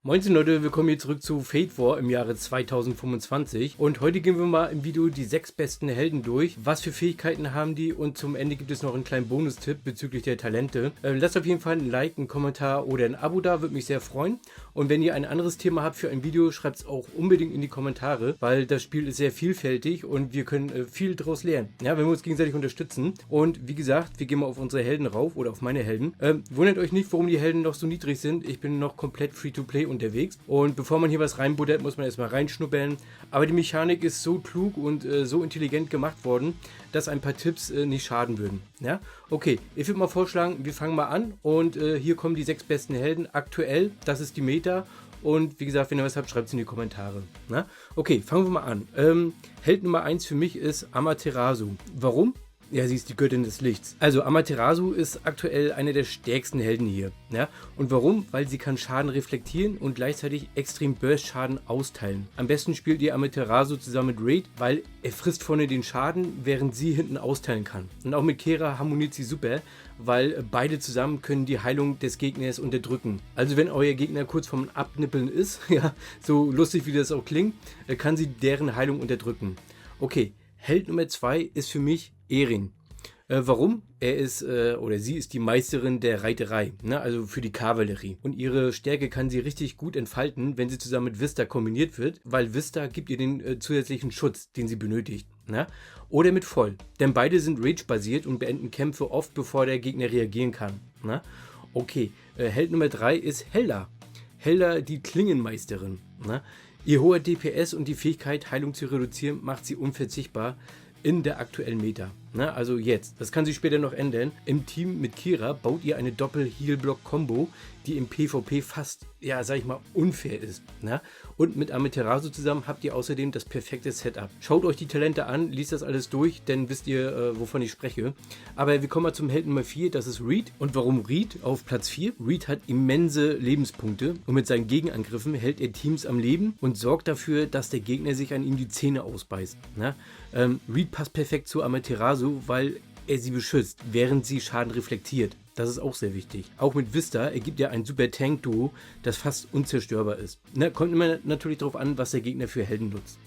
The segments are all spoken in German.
Moinsen Leute, willkommen hier zurück zu Fate War im Jahre 2025 und heute gehen wir mal im Video die 6 besten Helden durch, was für Fähigkeiten haben die und zum Ende gibt es noch einen kleinen Bonustipp bezüglich der Talente. Lasst auf jeden Fall ein Like, einen Kommentar oder ein Abo da, würde mich sehr freuen, und wenn ihr ein anderes Thema habt für ein Video, schreibt es auch unbedingt in die Kommentare, weil das Spiel ist sehr vielfältig und wir können viel daraus lernen, ja, wenn wir uns gegenseitig unterstützen. Und wie gesagt, wir gehen mal auf unsere Helden rauf oder auf meine Helden. Wundert euch nicht, warum die Helden noch so niedrig sind, ich bin noch komplett Free-to-Play unterwegs und bevor man hier was reinbuttert, muss man erstmal reinschnuppern. Aber die Mechanik ist so klug und so intelligent gemacht worden, dass ein paar Tipps nicht schaden würden. Ja? Okay, ich würde mal vorschlagen, wir fangen mal an und hier kommen die 6 besten Helden aktuell. Das ist die Meta und wie gesagt, wenn ihr was habt, schreibt es in die Kommentare. Na? Okay, fangen wir mal an. Held Nummer 1 für mich ist Amaterasu. Warum? Ja, sie ist die Göttin des Lichts. Also Amaterasu ist aktuell eine der stärksten Helden hier. Ja? Und warum? Weil sie kann Schaden reflektieren und gleichzeitig extrem Burst-Schaden austeilen. Am besten spielt ihr Amaterasu zusammen mit Raid, weil er frisst vorne den Schaden, während sie hinten austeilen kann. Und auch mit Kera harmoniert sie super, weil beide zusammen können die Heilung des Gegners unterdrücken. Also wenn euer Gegner kurz vorm Abnippeln ist, ja, so lustig wie das auch klingt, kann sie deren Heilung unterdrücken. Okay, Held Nummer 2 ist für mich Erin. Warum? Er ist oder sie ist die Meisterin der Reiterei, ne? Also für die Kavallerie. Und ihre Stärke kann sie richtig gut entfalten, wenn sie zusammen mit Vista kombiniert wird, weil Vista gibt ihr den zusätzlichen Schutz, den sie benötigt. Ne? Oder mit Voll, denn beide sind Rage-basiert und beenden Kämpfe oft, bevor der Gegner reagieren kann. Ne? Okay, Held Nummer 3 ist Helda. Helda, die Klingenmeisterin. Ne? Ihr hoher DPS und die Fähigkeit, Heilung zu reduzieren, macht sie unverzichtbar in der aktuellen Meta. Ne? Also jetzt. Das kann sich später noch ändern. Im Team mit Kira baut ihr eine Doppel-Heal-Block-Kombo, die im PvP fast, ja, sag ich mal, unfair ist. Ne? Und mit Amaterasu zusammen habt ihr außerdem das perfekte Setup. Schaut euch die Talente an, liest das alles durch, dann wisst ihr, wovon ich spreche. Aber wir kommen mal zum Helden Nummer 4, das ist Reed. Und warum Reed auf Platz 4? Reed hat immense Lebenspunkte und mit seinen Gegenangriffen hält er Teams am Leben und sorgt dafür, dass der Gegner sich an ihm die Zähne ausbeißt. Ne? Reed passt perfekt zu Amaterasu, weil er sie beschützt, während sie Schaden reflektiert. Das ist auch sehr wichtig. Auch mit Vista ergibt er ein super Tank-Duo, das fast unzerstörbar ist. Ne? Kommt immer natürlich darauf an, was der Gegner für Helden nutzt.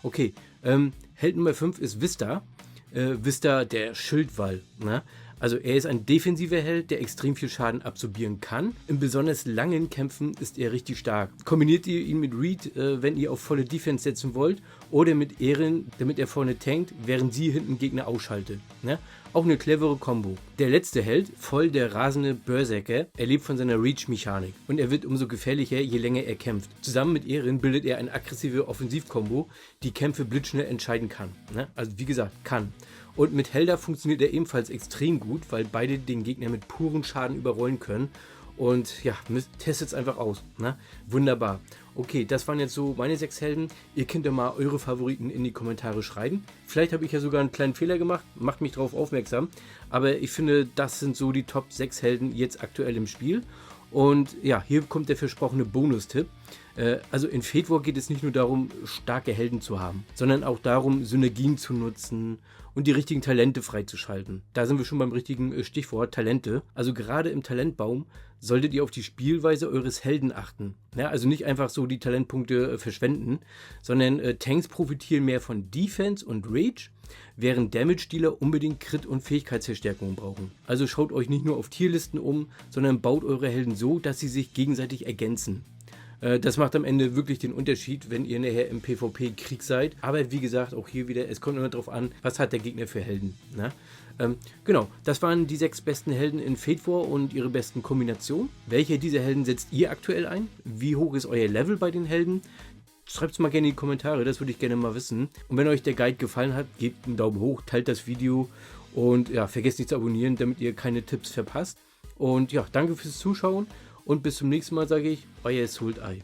Okay, Held Nummer 5 ist Vista. Vista, der Schildwall. Ne? Also er ist ein defensiver Held, der extrem viel Schaden absorbieren kann. In besonders langen Kämpfen ist er richtig stark. Kombiniert ihr ihn mit Reed, wenn ihr auf volle Defense setzen wollt, oder mit Erin, damit er vorne tankt, während sie hinten Gegner ausschaltet. Ne? Auch eine clevere Kombo. Der letzte Held, Voll, der rasende Berserker, er lebt von seiner Reach-Mechanik und er wird umso gefährlicher, je länger er kämpft. Zusammen mit Erin bildet er eine aggressive Offensivkombo, die Kämpfe blitzschnell entscheiden kann. Ne? Also wie gesagt, kann. Und mit Helda funktioniert er ebenfalls extrem gut, weil beide den Gegner mit purem Schaden überrollen können. Und ja, testet es einfach aus. Ne? Wunderbar. Okay, das waren jetzt so meine 6 Helden. Ihr könnt ja mal eure Favoriten in die Kommentare schreiben. Vielleicht habe ich ja sogar einen kleinen Fehler gemacht. Macht mich darauf aufmerksam. Aber ich finde, das sind so die Top 6 Helden jetzt aktuell im Spiel. Und ja, hier kommt der versprochene Bonustipp. Also in Fate War geht es nicht nur darum, starke Helden zu haben, sondern auch darum, Synergien zu nutzen und die richtigen Talente freizuschalten. Da sind wir schon beim richtigen Stichwort, Talente. Also gerade im Talentbaum solltet ihr auf die Spielweise eures Helden achten. Ja, also nicht einfach so die Talentpunkte verschwenden, sondern Tanks profitieren mehr von Defense und Rage, während Damage-Dealer unbedingt Crit- und Fähigkeitsverstärkungen brauchen. Also schaut euch nicht nur auf Tierlisten um, sondern baut eure Helden so, dass sie sich gegenseitig ergänzen. Das macht am Ende wirklich den Unterschied, wenn ihr nachher im PvP-Krieg seid. Aber wie gesagt, auch hier wieder, es kommt immer darauf an, was hat der Gegner für Helden. Ne? Genau, das waren die 6 besten Helden in Fate War und ihre besten Kombinationen. Welche dieser Helden setzt ihr aktuell ein? Wie hoch ist euer Level bei den Helden? Schreibt es mal gerne in die Kommentare, das würde ich gerne mal wissen. Und wenn euch der Guide gefallen hat, gebt einen Daumen hoch, teilt das Video und ja, vergesst nicht zu abonnieren, damit ihr keine Tipps verpasst. Und ja, danke fürs Zuschauen und bis zum nächsten Mal sage ich, euer Souled Eye.